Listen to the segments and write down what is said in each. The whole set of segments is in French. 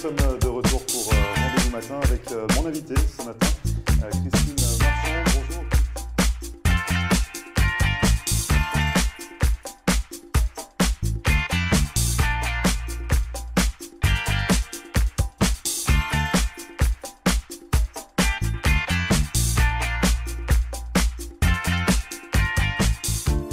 sommes de retour pour Rendez-vous matin avec mon invité ce matin, Christine Marchand. Bonjour.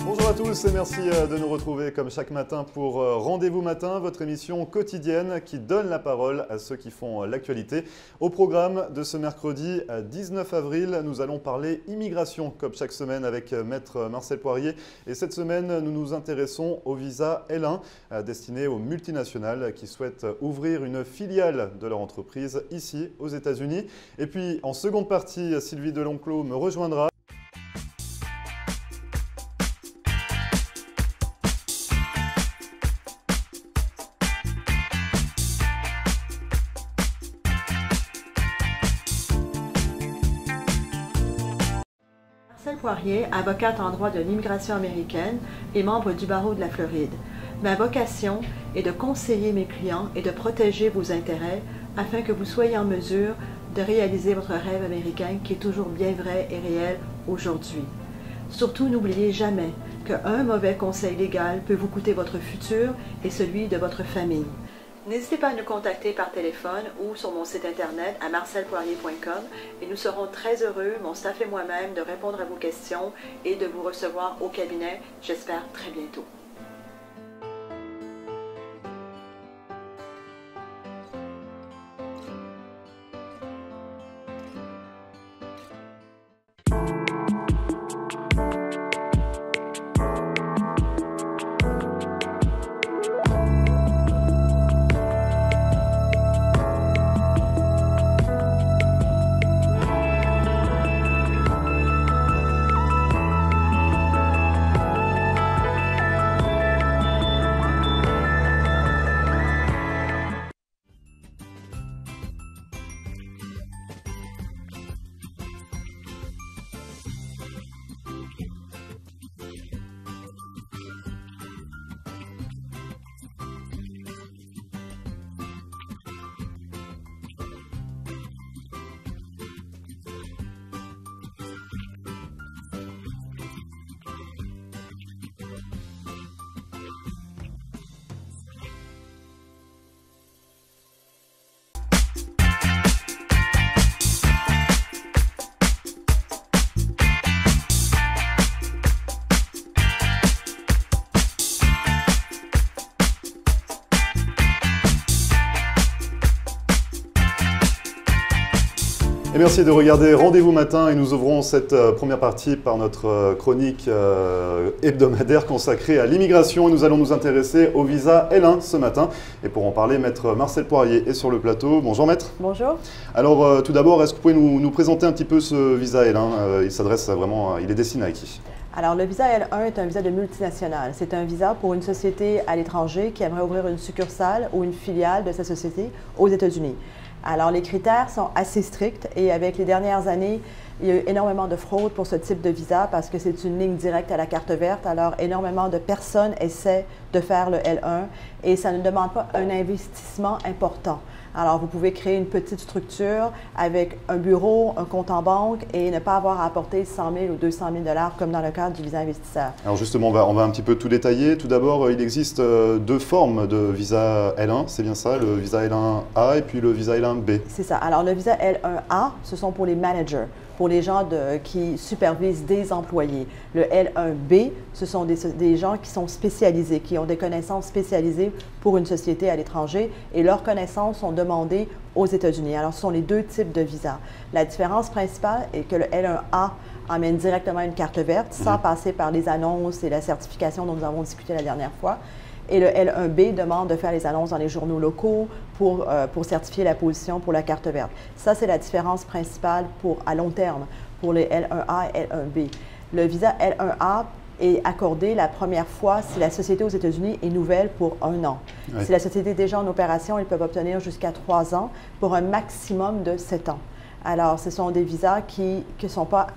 Bonjour à tous et merci de nous retrouver comme chaque matin pour Rendez-vous matin, votre émission quotidienne qui donne la parole à ceux qui font l'actualité. Au programme de ce mercredi 19 avril, nous allons parler immigration comme chaque semaine avec Maître Marcel Poirier. Et cette semaine, nous nous intéressons au visa L1 destiné aux multinationales qui souhaitent ouvrir une filiale de leur entreprise ici aux États-Unis. Et puis en seconde partie, Sylvie Delonclos me rejoindra. Marcel Poirier, avocate en droit de l'immigration américaine et membre du barreau de la Floride. Ma vocation est de conseiller mes clients et de protéger vos intérêts afin que vous soyez en mesure de réaliser votre rêve américain qui est toujours bien vrai et réel aujourd'hui. Surtout, n'oubliez jamais qu'un mauvais conseil légal peut vous coûter votre futur et celui de votre famille. N'hésitez pas à nous contacter par téléphone ou sur mon site internet à marcelpoirier.com et nous serons très heureux, mon staff et moi-même, de répondre à vos questions et de vous recevoir au cabinet, j'espère très bientôt. Et merci de regarder Rendez-vous matin et nous ouvrons cette première partie par notre chronique hebdomadaire consacrée à l'immigration. Nous allons nous intéresser au visa L1 ce matin. Et pour en parler, Maître Marcel Poirier est sur le plateau. Bonjour Maître. Bonjour. Alors tout d'abord, est-ce que vous pouvez nous présenter un petit peu ce visa L1 ? Il s'adresse vraiment, il est destiné à qui ? Alors, le visa L1 est un visa de multinationale. C'est un visa pour une société à l'étranger qui aimerait ouvrir une succursale ou une filiale de sa société aux États-Unis. Alors, les critères sont assez stricts et avec les dernières années, il y a eu énormément de fraude pour ce type de visa parce que c'est une ligne directe à la carte verte. Alors, énormément de personnes essaient de faire le L1 et ça ne demande pas un investissement important. Alors, vous pouvez créer une petite structure avec un bureau, un compte en banque et ne pas avoir à apporter 100 000 ou 200 000 $ comme dans le cadre du visa investisseur. Alors justement, on va un petit peu tout détailler. Tout d'abord, il existe deux formes de visa L1, c'est bien ça, le visa L1A et puis le visa L1B. C'est ça. Alors, le visa L1A, ce sont pour les managers, pour les gens qui supervisent des employés. Le L1B, ce sont des gens qui sont spécialisés, qui ont des connaissances spécialisées pour une société à l'étranger et leurs connaissances sont demandées aux États-Unis. Alors, ce sont les deux types de visas. La différence principale est que le L1A emmène directement une carte verte sans passer par les annonces et la certification dont nous avons discuté la dernière fois. Et le L1B demande de faire les annonces dans les journaux locaux pour certifier la position pour la carte verte. Ça, c'est la différence principale à long terme pour les L1A et L1B. Le visa L1A est accordé la première fois si la société aux États-Unis est nouvelle pour 1 an. Oui. Si la société est déjà en opération, ils peuvent obtenir jusqu'à 3 ans pour un maximum de 7 ans. Alors, ce sont des visas qui ne sont pas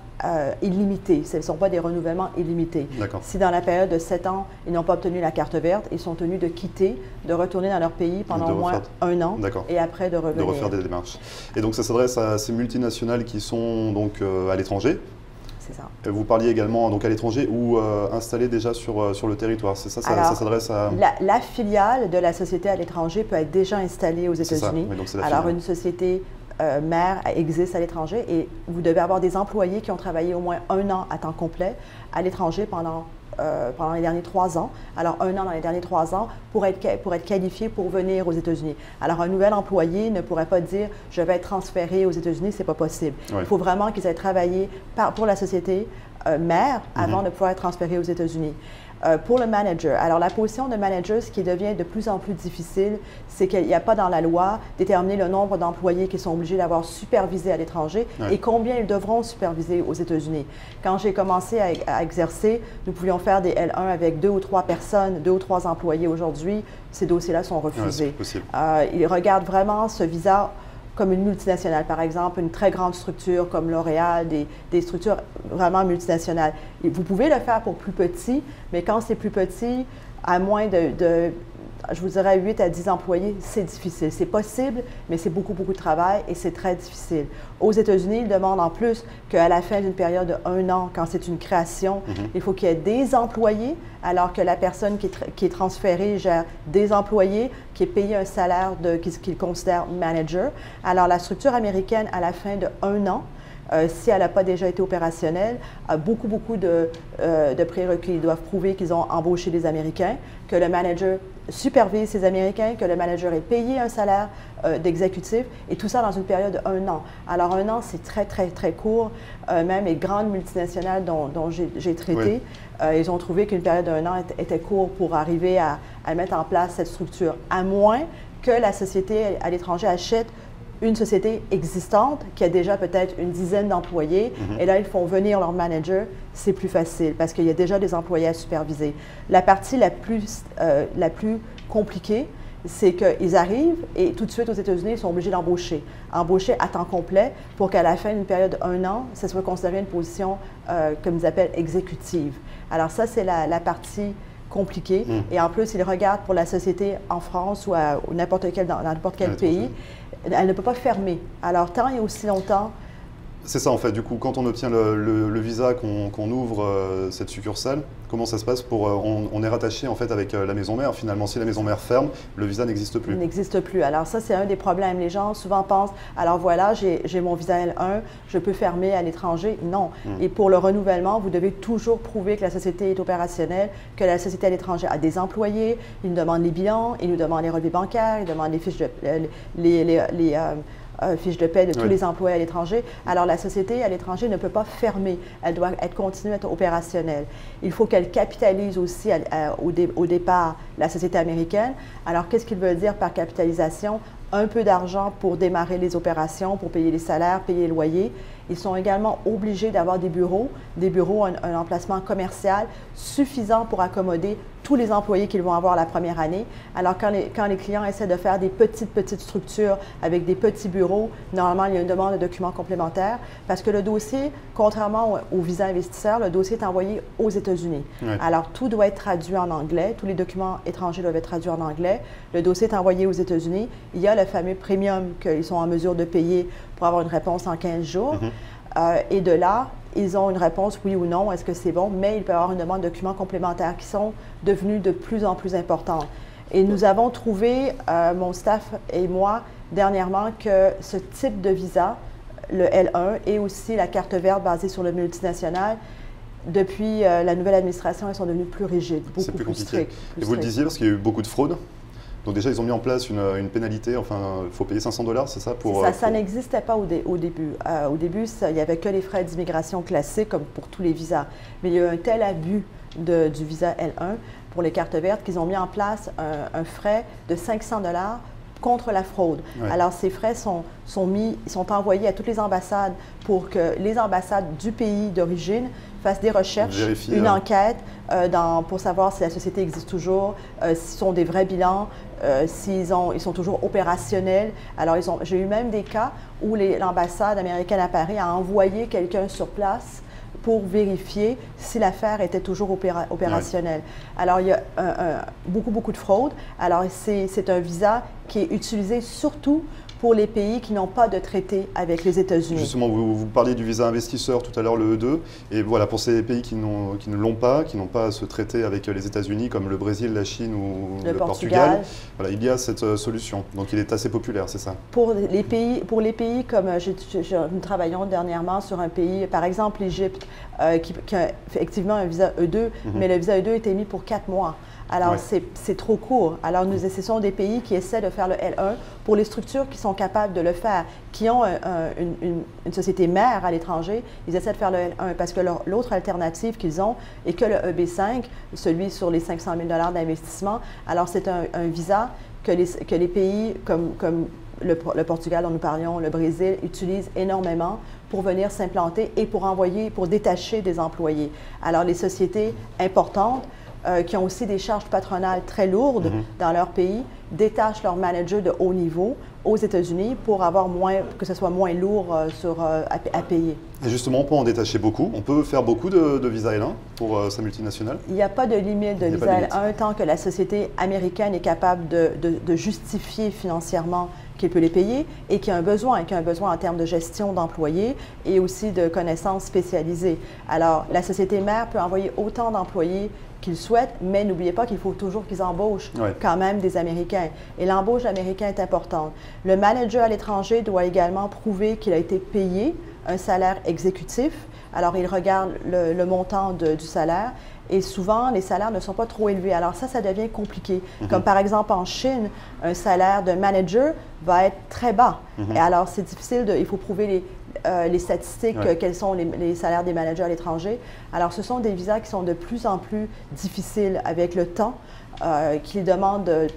illimités. Ce ne sont pas des renouvellements illimités. Si dans la période de 7 ans, ils n'ont pas obtenu la carte verte, ils sont tenus de quitter, de retourner dans leur pays pendant au moins 1 an et après de revenir. De refaire des démarches. Et donc, ça s'adresse à ces multinationales qui sont donc à l'étranger. C'est ça. Vous parliez également donc à l'étranger ou installées déjà sur le territoire. C'est ça, ça s'adresse à… La filiale de la société à l'étranger peut être déjà installée aux États-Unis. Oui, alors, une société mère existe à l'étranger et vous devez avoir des employés qui ont travaillé au moins 1 an à temps complet à l'étranger pendant les derniers 3 ans. Alors, 1 an dans les derniers 3 ans pour être qualifié pour venir aux États-Unis. Alors, un nouvel employé ne pourrait pas dire « je vais être transféré aux États-Unis », ce n'est pas possible. Oui. Il faut vraiment qu'ils aient travaillé pour la société mère avant de pouvoir être transféré aux États-Unis. Pour le manager, alors la position de manager, ce qui devient de plus en plus difficile, c'est qu'il n'y a pas dans la loi déterminé le nombre d'employés qui sont obligés d'avoir supervisé à l'étranger et combien ils devront superviser aux États-Unis. Quand j'ai commencé à exercer, nous pouvions faire des L1 avec 2 ou 3 personnes, 2 ou 3 employés. Aujourd'hui, ces dossiers-là sont refusés. Ils regardent vraiment ce visa comme une multinationale, par exemple, une très grande structure comme L'Oréal, des structures vraiment multinationales. Et vous pouvez le faire pour plus petit, mais quand c'est plus petit, à moins je vous dirais 8 à 10 employés, c'est difficile. C'est possible, mais c'est beaucoup, beaucoup de travail et c'est très difficile. Aux États-Unis, ils demandent en plus qu'à la fin d'une période de 1 an, quand c'est une création, il faut qu'il y ait des employés, alors que la personne qui est transférée gère des employés, qui est payé un salaire qu'il considère manager. Alors, la structure américaine, à la fin de 1 an, si elle n'a pas déjà été opérationnelle, a beaucoup de prérequis. Ils doivent prouver qu'ils ont embauché des Américains, que le manager supervise ces Américains, que le manager ait payé un salaire d'exécutif, et tout ça dans une période de 1 an. Alors, 1 an, c'est très, très, très court. Même les grandes multinationales dont j'ai traité, ils ont trouvé qu'une période de 1 an était court pour arriver à mettre en place cette structure, à moins que la société à l'étranger achète une société existante qui a déjà peut-être une dizaine d'employés et là, ils font venir leur manager, c'est plus facile parce qu'il y a déjà des employés à superviser. La partie la plus compliquée, c'est qu'ils arrivent et tout de suite aux États-Unis, ils sont obligés d'embaucher à temps complet pour qu'à la fin d'une période d'1 an, ça soit considéré une position, comme ils appellent, exécutive. Alors ça, c'est la partie compliquée. Et en plus, ils regardent pour la société en France ou dans n'importe quel pays, elle ne peut pas fermer. Alors, tant et aussi longtemps… C'est ça en fait, du coup, quand on obtient le visa, qu'on ouvre cette succursale, comment ça se passe on est rattaché en fait avec la maison mère. Finalement, si la maison mère ferme, le visa n'existe plus. Il n'existe plus. Alors ça, c'est un des problèmes. Les gens souvent pensent, alors voilà, j'ai mon visa L1, je peux fermer à l'étranger. Non. Et pour le renouvellement, vous devez toujours prouver que la société est opérationnelle, que la société à l'étranger a des employés, ils nous demandent les bilans, ils nous demandent les relevés bancaires, ils demandent les fiches fiche de paie de tous les employés à l'étranger. Alors, la société à l'étranger ne peut pas fermer. Elle doit continuer à être opérationnelle. Il faut qu'elle capitalise aussi au départ la société américaine. Alors, qu'est-ce qu'il veut dire par capitalisation? Un peu d'argent pour démarrer les opérations, pour payer les salaires, payer les loyers. Ils sont également obligés d'avoir des bureaux, un emplacement commercial suffisant pour accommoder tous les employés qu'ils vont avoir la première année. Alors, quand les clients essaient de faire des petites structures avec des petits bureaux, normalement, il y a une demande de documents complémentaires parce que le dossier, contrairement au visa investisseur, le dossier est envoyé aux États-Unis. Alors, tout doit être traduit en anglais. Tous les documents étrangers doivent être traduits en anglais. Le dossier est envoyé aux États-Unis. Il y a le fameux premium qu'ils sont en mesure de payer pour avoir une réponse en 15 jours. Et de là, ils ont une réponse oui ou non, est-ce que c'est bon, mais il peut y avoir une demande de documents complémentaires qui sont devenus de plus en plus importantes. Et nous avons trouvé, mon staff et moi, dernièrement, que ce type de visa, le L1 et aussi la carte verte basée sur le multinational, depuis la nouvelle administration, elles sont devenues plus rigides, beaucoup plus strictes. Et vous le disiez parce qu'il y a eu beaucoup de fraude. Donc déjà, ils ont mis en place une pénalité, enfin, il faut payer 500 $, c'est ça pour… Ça n'existait pas au début. Au début, il n'y avait que les frais d'immigration classiques, comme pour tous les visas. Mais il y a eu un tel abus du visa L1 pour les cartes vertes qu'ils ont mis en place un frais de 500 $ contre la fraude. Ouais. Alors, ces frais sont envoyés à toutes les ambassades pour que les ambassades du pays d'origine fassent des recherches, une enquête pour savoir si la société existe toujours, s'ils sont des vrais bilans, ils sont toujours opérationnels. Alors, j'ai eu même des cas où l'ambassade américaine à Paris a envoyé quelqu'un sur place pour vérifier si l'affaire était toujours opérationnelle. Ouais. Alors, il y a beaucoup de fraude. Alors, c'est un visa qui est utilisé surtout pour les pays qui n'ont pas de traité avec les États-Unis. Justement, vous parliez du visa investisseur tout à l'heure, le E2. Et voilà, pour ces pays qui ne l'ont pas, qui n'ont pas ce traité avec les États-Unis, comme le Brésil, la Chine ou le Portugal, voilà, il y a cette solution. Donc, il est assez populaire, c'est ça? Pour les pays comme nous travaillons dernièrement sur un pays, par exemple l'Égypte, qui a effectivement un visa E2, mais le visa E2 est émis pour 4 mois. Alors, ouais, c'est trop court. Alors, ce sont des pays qui essaient de faire le L1 pour les structures qui sont capables de le faire, qui ont une société mère à l'étranger. Ils essaient de faire le L1 parce que l'autre alternative qu'ils ont est que le EB5, celui sur les 500 000 $ d'investissement. Alors, c'est un visa que les pays comme le Portugal dont nous parlions, le Brésil, utilisent énormément pour venir s'implanter et pour détacher des employés. Alors, les sociétés importantes qui ont aussi des charges patronales très lourdes dans leur pays, détachent leurs managers de haut niveau aux États-Unis pour que ce soit moins lourd à payer. Et justement, on peut en détacher beaucoup. On peut faire beaucoup de visa L1 pour sa multinationale? Il n'y a pas de limite de visa L1 tant que la société américaine est capable de justifier financièrement qu'il peut les payer et qu'il y a un besoin en termes de gestion d'employés et aussi de connaissances spécialisées. Alors, la société mère peut envoyer autant d'employés qu'ils souhaitent, mais n'oubliez pas qu'il faut toujours qu'ils embauchent quand même des Américains. Et l'embauche américaine est importante. Le manager à l'étranger doit également prouver qu'il a été payé un salaire exécutif. Alors, il regarde le montant du salaire. Et souvent, les salaires ne sont pas trop élevés. Alors ça devient compliqué. Comme par exemple en Chine, un salaire d'un manager va être très bas. Et alors, c'est difficile, il faut prouver les statistiques, quels sont les salaires des managers à l'étranger. Alors, ce sont des visas qui sont de plus en plus difficiles avec le temps, qui demandent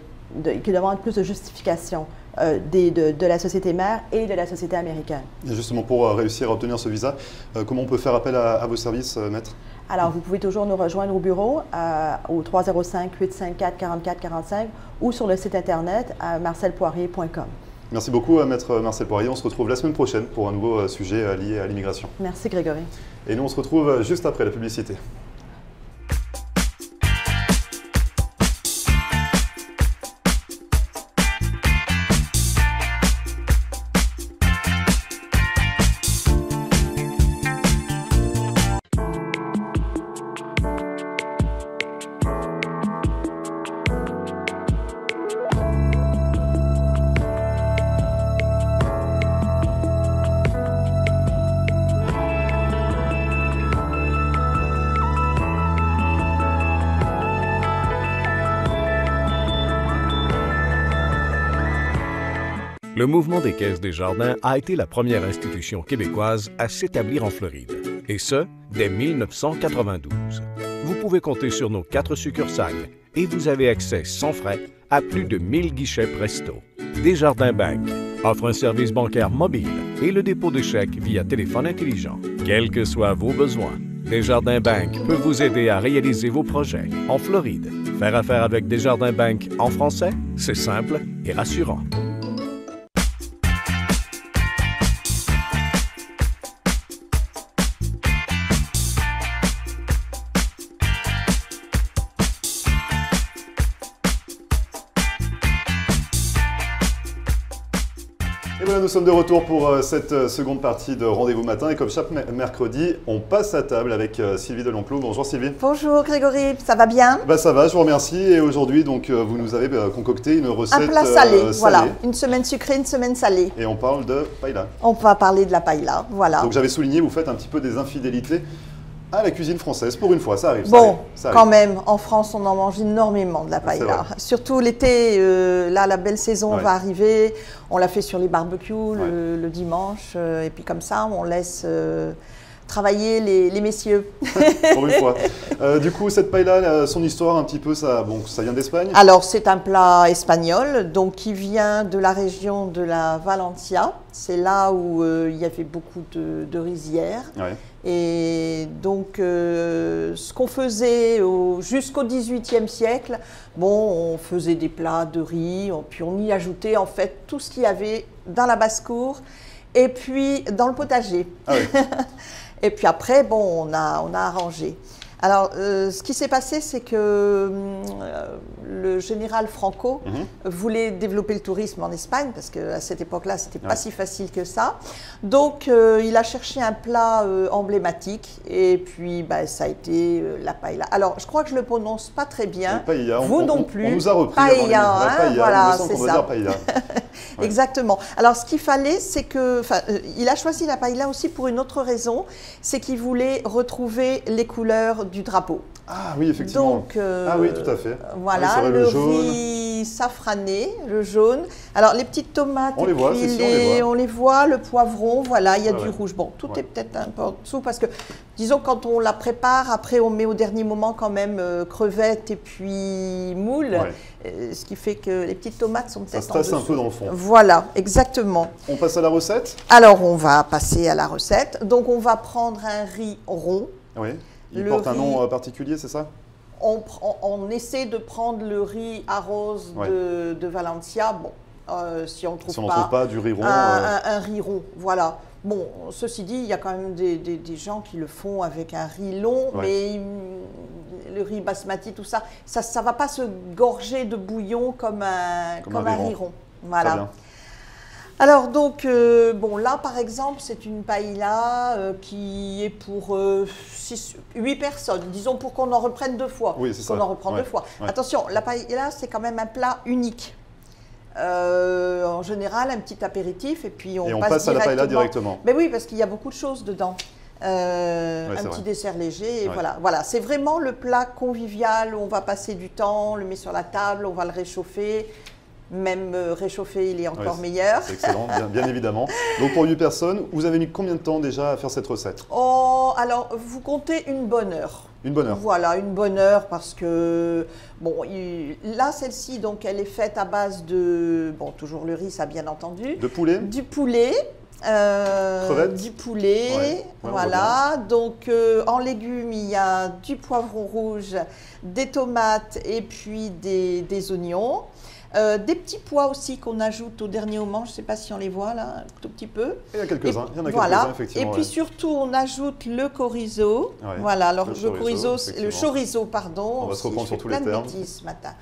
plus de justification de la société mère et de la société américaine. Et justement, pour réussir à obtenir ce visa, comment on peut faire appel à vos services, maître? Alors, vous pouvez toujours nous rejoindre au bureau au 305-854-4445 ou sur le site internet à marcelpoirier.com. Merci beaucoup, maître Marcel Poirier. On se retrouve la semaine prochaine pour un nouveau sujet lié à l'immigration. Merci, Grégory. Et nous, on se retrouve juste après la publicité. Le mouvement des Caisses Desjardins a été la première institution québécoise à s'établir en Floride, et ce, dès 1992. Vous pouvez compter sur nos 4 succursales et vous avez accès sans frais à plus de 1000 guichets Presto. Desjardins Bank offre un service bancaire mobile et le dépôt de chèques via téléphone intelligent. Quels que soient vos besoins, Desjardins Bank peut vous aider à réaliser vos projets en Floride. Faire affaire avec Desjardins Bank en français, c'est simple et rassurant. Et voilà, nous sommes de retour pour cette seconde partie de Rendez-vous Matin. Et comme chaque mercredi, on passe à table avec Sylvie Delonclos. Bonjour Sylvie. Bonjour Grégory, ça va bien? Ça va, je vous remercie. Et aujourd'hui, donc, vous nous avez concocté une recette un plat salé, voilà. Une semaine sucrée, une semaine salée. Et on parle de paella. On va parler de la paella, voilà. Donc j'avais souligné, vous faites un petit peu des infidélités à la cuisine française, pour une fois, ça arrive. Bon, quand même, en France, on en mange énormément de la paella. Surtout l'été, là, la belle saison va arriver. On la fait sur les barbecues le dimanche. Et puis comme ça, on laisse travailler les messieurs. Pour une fois. Du coup, cette paella, son histoire un petit peu, ça vient d'Espagne? Alors, c'est un plat espagnol, donc qui vient de la région de la Valencia. C'est là où il y avait beaucoup de rizières. Ouais. Et donc, ce qu'on faisait jusqu'au XVIIIe siècle, bon, on faisait des plats de riz, puis on y ajoutait en fait tout ce qu'il y avait dans la basse-cour et puis dans le potager. Ah oui. Et puis après, bon, on a arrangé. Alors, ce qui s'est passé, c'est que le général Franco voulait développer le tourisme en Espagne, parce qu'à cette époque-là, ce n'était pas si facile que ça. Donc, il a cherché un plat emblématique, et puis ça a été la paella. Alors, je crois que je ne le prononce pas très bien. Paella, vous non plus. On nous a repris. Paella, paella, voilà, c'est ça. Dire paella. Ouais. Exactement. Alors, ce qu'il fallait, c'est que, il a choisi la paella aussi pour une autre raison, c'est qu'il voulait retrouver les couleurs du drapeau. Ah oui, effectivement. Donc, ah oui, tout à fait. Voilà, oui, vrai, le riz safrané, le jaune. Alors, les petites tomates, on les voit, on les voit, le poivron, voilà, il y a du rouge. Bon, tout est peut-être un peu en dessous parce que, disons, quand on la prépare, après, on met au dernier moment quand même crevettes et puis moules, ce qui fait que les petites tomates sont peut-être en dessous. Ça se tasse un peu dans le fond. Voilà, exactement. On passe à la recette? Alors, on va passer à la recette. Donc, on va prendre un riz rond. Oui. Il porte un nom particulier, c'est ça? On essaie de prendre le riz à rose de Valencia. Bon, si on ne trouve pas du riz rond. Un riz rond, voilà. Bon, ceci dit, il y a quand même des gens qui le font avec un riz long, mais le riz basmati, tout ça, ça ne va pas se gorger de bouillon comme un riz rond. Voilà. Très bien. Alors donc, bon là par exemple, c'est une paella qui est pour 8 personnes, disons pour qu'on en reprenne 2 fois. Oui, c'est ça. Qu'on en reprend 2 fois. Ouais. Attention, la paella, c'est quand même un plat unique. En général, un petit apéritif et puis on passe à la paella directement. Mais oui, parce qu'il y a beaucoup de choses dedans. Un petit dessert léger, et voilà. C'est vraiment le plat convivial où on va passer du temps, on le met sur la table, on va le réchauffer. Même réchauffé, il est encore meilleur. C'est excellent, bien évidemment. Donc pour 8 personnes, vous avez mis combien de temps déjà à faire cette recette? Alors, vous comptez une bonne heure. Une bonne heure. Voilà, une bonne heure parce que, bon, là, celle-ci, donc, elle est faite à base de, bon, toujours le riz, ça bien entendu. De poulet? Du poulet. Crevettes? Du poulet, voilà. Donc, en légumes, il y a du poivron rouge, des tomates et puis des oignons. Des petits pois aussi qu'on ajoute au dernier moment, je ne sais pas si on les voit là, un tout petit peu. Il y en a quelques-uns, effectivement. Et puis surtout, on ajoute le chorizo. Voilà, alors le chorizo, pardon. On va se reprendre sur tous les termes. Ce matin.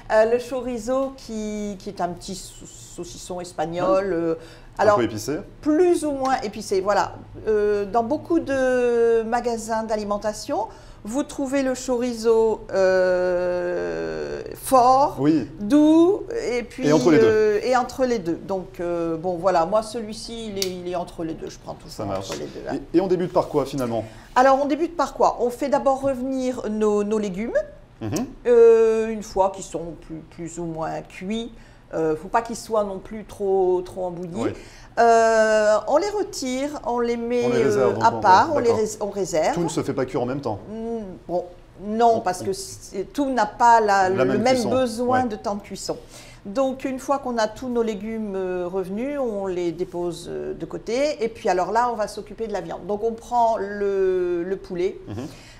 Le chorizo qui est un petit saucisson espagnol. Alors, un peu épicé. Plus ou moins épicé, voilà. Dans beaucoup de magasins d'alimentation, vous trouvez le chorizo fort, doux, et puis entre les deux. Donc, bon, voilà, moi, celui-ci, il est entre les deux. Je prends tout ça entre les deux. Hein. Et on débute par quoi, finalement? Alors, on débute par quoi? On fait d'abord revenir nos légumes, une fois qu'ils sont plus ou moins cuits. Il ne faut pas qu'ils soient non plus trop embouillis. Oui. On les retire, on les met à part, on réserve. Tout ne se fait pas cuire en même temps? Bon, non, parce que tout n'a pas le même besoin de temps de cuisson. Donc, une fois qu'on a tous nos légumes revenus, on les dépose de côté. Et puis, alors là, on va s'occuper de la viande. Donc, on prend le poulet.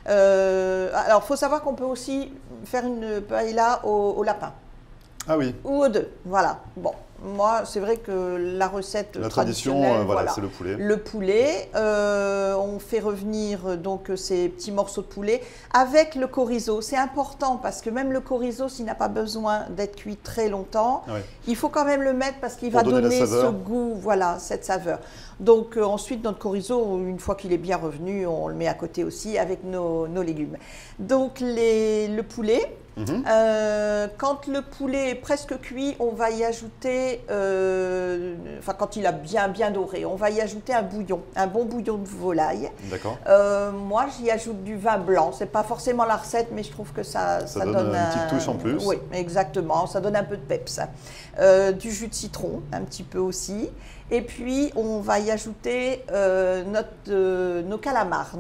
Alors, il faut savoir qu'on peut aussi faire une paella au lapin. Ah oui. Ou aux 2, voilà. Bon, moi, c'est vrai que la recette traditionnelle, c'est le poulet. Le poulet, on fait revenir donc ces petits morceaux de poulet avec le chorizo. C'est important parce que même le chorizo, s'il n'a pas besoin d'être cuit très longtemps, il faut quand même le mettre parce qu'il va donner ce goût, voilà, cette saveur. Donc ensuite, notre chorizo, une fois qu'il est bien revenu, on le met à côté aussi avec nos légumes. Donc le poulet. Quand le poulet est presque cuit, on va y ajouter, quand il a bien doré, on va y ajouter un bouillon, un bon bouillon de volaille. D'accord. Moi, j'y ajoute du vin blanc. C'est pas forcément la recette, mais je trouve que ça donne une petite touche en plus. Oui, exactement. Ça donne un peu de peps. Du jus de citron, un petit peu aussi. Et puis, on va y ajouter nos calamars,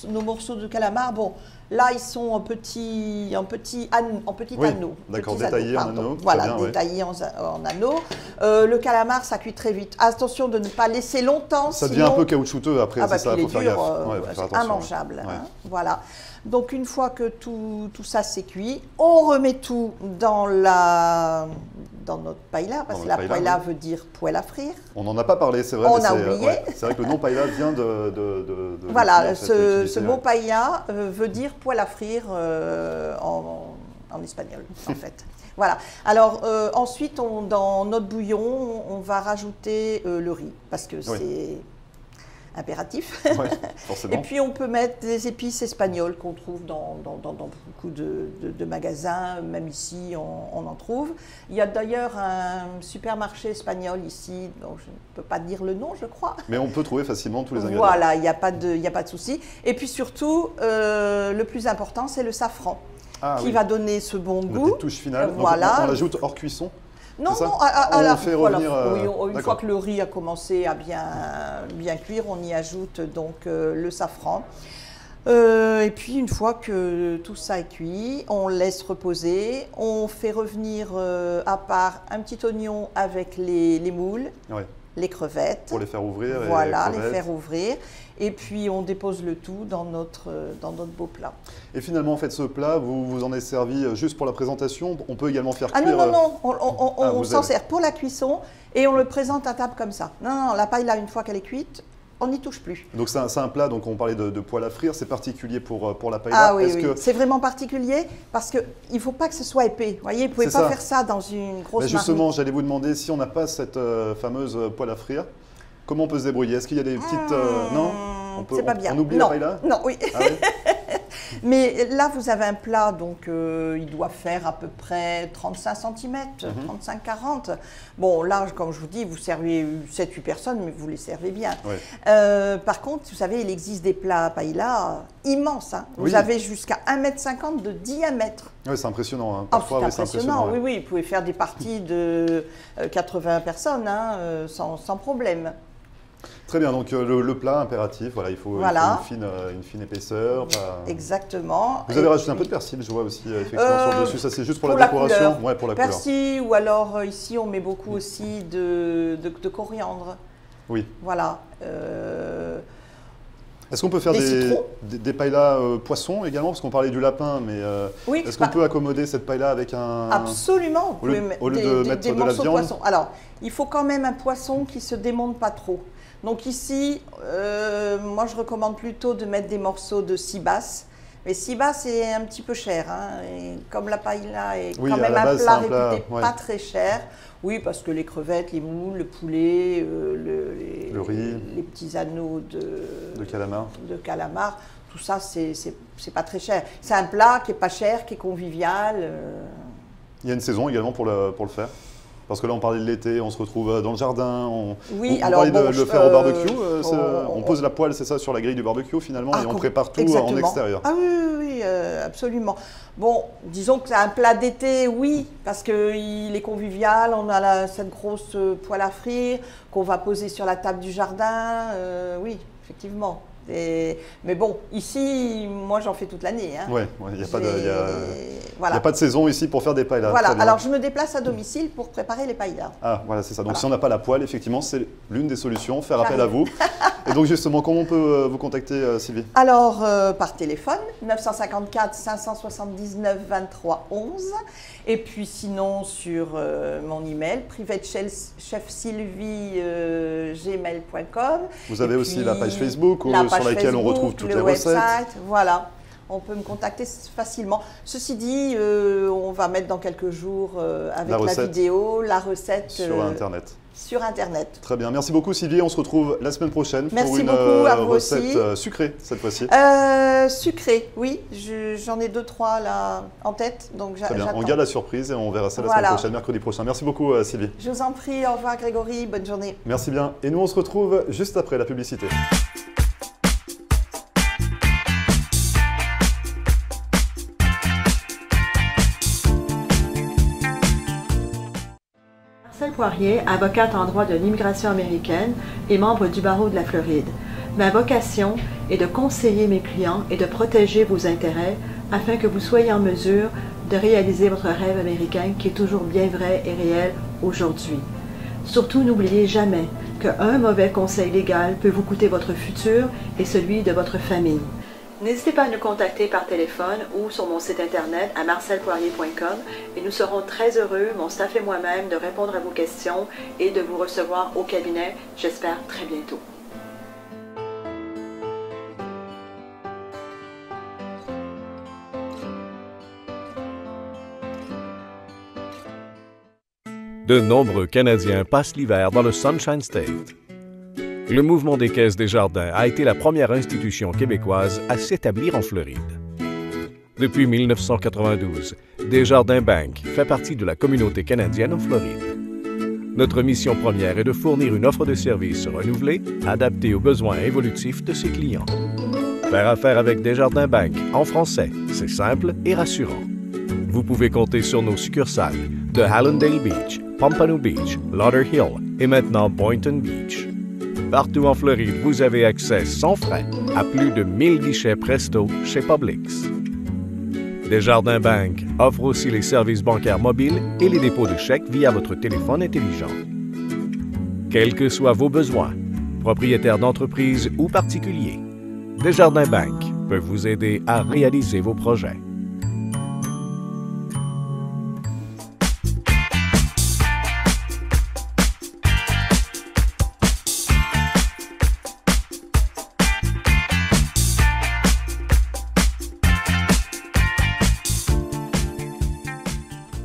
nos morceaux de calamars. Bon, là, ils sont en petits anneaux. D'accord, détaillés en anneaux. Voilà, détaillés en anneaux. Le calamar, ça cuit très vite. Attention de ne pas laisser longtemps. Ça devient un peu caoutchouteux après, c'est ça, il faut faire gaffe. C'est immangeable. Hein, voilà. Donc, une fois que tout ça s'est cuit, on remet tout dans notre paella, parce que la paella veut dire poêle à frire. On n'en a pas parlé, c'est vrai. On a oublié. C'est vrai que le nom paella vient de voilà, ce mot paella veut dire poêle à frire en espagnol, en fait. Voilà. Alors, ensuite, dans notre bouillon, on va rajouter le riz, parce que c'est impératif. Ouais, forcément. Et puis on peut mettre des épices espagnoles qu'on trouve dans beaucoup de magasins, même ici on en trouve. Il y a d'ailleurs un supermarché espagnol ici, dont je ne peux pas dire le nom je crois. Mais on peut trouver facilement tous les ingrédients. Voilà, il n'y a pas de souci. Et puis surtout, le plus important c'est le safran qui va donner ce bon goût. La petite touche finale. Voilà. Donc on l'ajoute hors cuisson. Non, on fait revenir, une fois que le riz a commencé à bien cuire, on y ajoute donc le safran. Et puis une fois que tout ça est cuit, on laisse reposer. On fait revenir à part un petit oignon avec les moules, les crevettes. Pour les faire ouvrir. Voilà, les faire ouvrir. Et puis on dépose le tout dans notre beau plat. Et finalement, en fait, ce plat, vous en avez servi juste pour la présentation. On peut également faire cuire. Non, on s'en sert pour la cuisson et on le présente à table comme ça. Non, la paella, une fois qu'elle est cuite, on n'y touche plus. Donc c'est un plat, donc on parlait de poêle à frire, c'est particulier pour la paella. Ah oui, c'est vraiment particulier parce qu'il ne faut pas que ce soit épais. Vous voyez, vous ne pouvez pas faire ça dans une grosse marmite. Justement, j'allais vous demander, si on n'a pas cette fameuse poêle à frire, comment on peut se débrouiller? Est-ce qu'il y a des petites... non, c'est pas bien. On oublie la paella? Non, oui. Ah oui. Mais là, vous avez un plat, donc il doit faire à peu près 35 cm, 35-40. Bon, là, comme je vous dis, vous servez 7-8 personnes, mais vous les servez bien. Ouais. Par contre, vous savez, il existe des plats à paella immenses. Hein. Vous avez jusqu'à 1,50 m de diamètre. Oui, c'est impressionnant. Hein. Parfois, c'est impressionnant. Oui, vous pouvez faire des parties de 80 personnes sans problème. Très bien, donc le plat impératif, voilà, il faut une fine épaisseur. Exactement. Vous avez rajouté un peu de persil, je vois aussi, effectivement, sur le dessus. Ça, c'est juste pour la décoration? Ouais, pour la persil, ou alors ici, on met beaucoup aussi de coriandre. Oui. Voilà. Est-ce qu'on peut faire des paellas poissons également? Parce qu'on parlait du lapin, mais est-ce qu'on peut accommoder cette paella avec un... Absolument. Au lieu de mettre de la viande. Poisson. Alors, il faut quand même un poisson qui ne se démonte pas trop. Donc ici, moi je recommande plutôt de mettre des morceaux de cibas. Mais cibas, c'est un petit peu cher. Hein, et comme la paella est quand même un plat réputé pas très cher. Oui, parce que les crevettes, les moules, le poulet, le riz, les petits anneaux de calamar, tout ça, c'est pas très cher. C'est un plat qui est pas cher, qui est convivial. Il y a une saison également pour le faire? Parce que là, on parlait de l'été, on se retrouve dans le jardin, on parlait de le faire au barbecue. On pose la poêle, c'est ça, sur la grille du barbecue finalement, et on prépare tout en extérieur. Ah oui, absolument. Bon, disons que c'est un plat d'été, oui, parce qu'il est convivial, on a cette grosse poêle à frire qu'on va poser sur la table du jardin, oui, effectivement. Mais bon, ici, moi j'en fais toute l'année. Hein. Oui, il n'y a pas de saison ici pour faire des paellas. Voilà, alors je me déplace à domicile pour préparer les paellas. Ah, voilà, c'est ça. Donc si on n'a pas la poêle, effectivement, c'est l'une des solutions, faire appel à vous. Et donc justement, comment on peut vous contacter, Sylvie? Alors, par téléphone, 954 579 23 11. Et puis sinon, sur mon email, privatechefsylvie@gmail.com. Vous avez aussi la page Facebook sur laquelle on retrouve toutes les recettes. Voilà, on peut me contacter facilement. Ceci dit, on va mettre dans quelques jours avec la vidéo, la recette sur Internet. Sur Internet. Très bien. Merci beaucoup, Sylvie. On se retrouve la semaine prochaine pour une recette sucrée cette fois-ci. Sucrée, oui. J'en ai 2-3 là en tête. Donc très bien. On garde la surprise et on verra ça la semaine prochaine, mercredi prochain. Merci beaucoup, Sylvie. Je vous en prie. Au revoir, Grégory. Bonne journée. Merci bien. Et nous, on se retrouve juste après la publicité. Marcelle Poirier, avocate en droit de l'immigration américaine et membre du barreau de la Floride. Ma vocation est de conseiller mes clients et de protéger vos intérêts afin que vous soyez en mesure de réaliser votre rêve américain qui est toujours bien vrai et réel aujourd'hui. Surtout, n'oubliez jamais qu'un mauvais conseil légal peut vous coûter votre futur et celui de votre famille. N'hésitez pas à nous contacter par téléphone ou sur mon site internet à marcelpoirier.com et nous serons très heureux, mon staff et moi-même, de répondre à vos questions et de vous recevoir au cabinet, j'espère très bientôt. De nombreux Canadiens passent l'hiver dans le Sunshine State. Le mouvement des Caisses Desjardins a été la première institution québécoise à s'établir en Floride. Depuis 1992, Desjardins Bank fait partie de la communauté canadienne en Floride. Notre mission première est de fournir une offre de services renouvelée, adaptée aux besoins évolutifs de ses clients. Faire affaire avec Desjardins Bank en français, c'est simple et rassurant. Vous pouvez compter sur nos succursales de Hallandale Beach, Pompano Beach, Lauderhill et maintenant Boynton Beach. Partout en Floride, vous avez accès sans frais à plus de 1000 guichets Presto chez Publix. Desjardins Bank offre aussi les services bancaires mobiles et les dépôts de chèques via votre téléphone intelligent. Quels que soient vos besoins, propriétaires d'entreprise ou particuliers, Desjardins Bank peut vous aider à réaliser vos projets.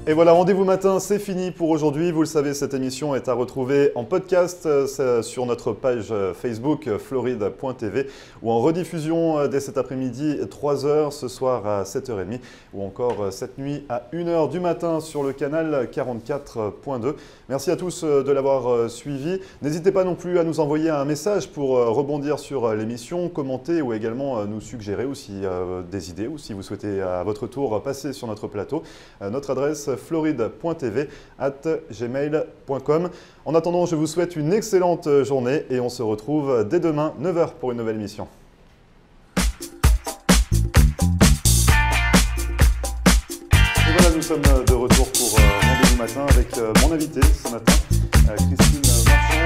Et voilà, Rendez-vous matin, c'est fini pour aujourd'hui. Vous le savez, cette émission est à retrouver en podcast sur notre page Facebook floride.tv ou en rediffusion dès cet après-midi 3h, ce soir à 7h30 ou encore cette nuit à 1h du matin sur le canal 44.2. Merci à tous de l'avoir suivi. N'hésitez pas non plus à nous envoyer un message pour rebondir sur l'émission, commenter ou également nous suggérer aussi des idées ou si vous souhaitez à votre tour passer sur notre plateau. Notre adresse floride.tv@gmail.com. En attendant, je vous souhaite une excellente journée et on se retrouve dès demain 9h pour une nouvelle émission. Et voilà, nous sommes de retour pour Rendez-vous matin avec mon invité ce matin, Christine Marchand.